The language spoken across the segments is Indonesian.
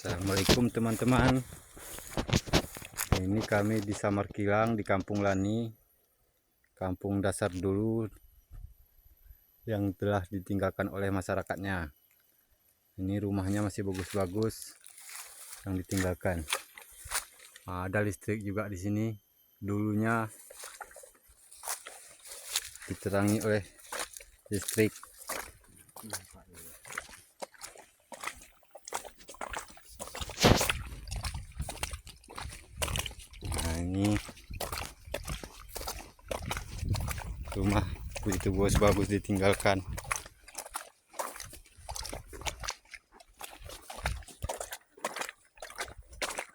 Assalamualaikum teman-teman. Ini kami di Samarkilang di Kampung Lani, kampung dasar dulu yang telah ditinggalkan oleh masyarakatnya. Ini rumahnya masih bagus-bagus yang ditinggalkan. Ada listrik juga di sini. Dulunya diterangi oleh listrik. Nah, ini rumah begitu bagus ditinggalkan.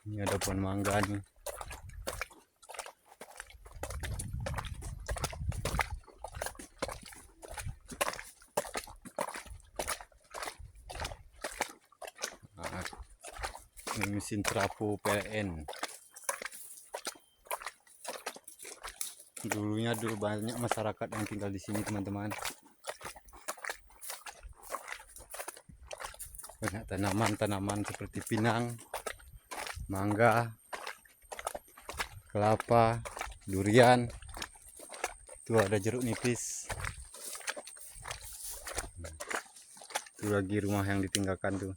Ini ada pohon mangga nih. Nah, ini mesin trafo PLN. Dulunya banyak masyarakat yang tinggal di sini teman-teman. Banyak tanaman-tanaman seperti pinang, mangga, kelapa, durian. Itu ada jeruk nipis. Itu lagi rumah yang ditinggalkan tuh.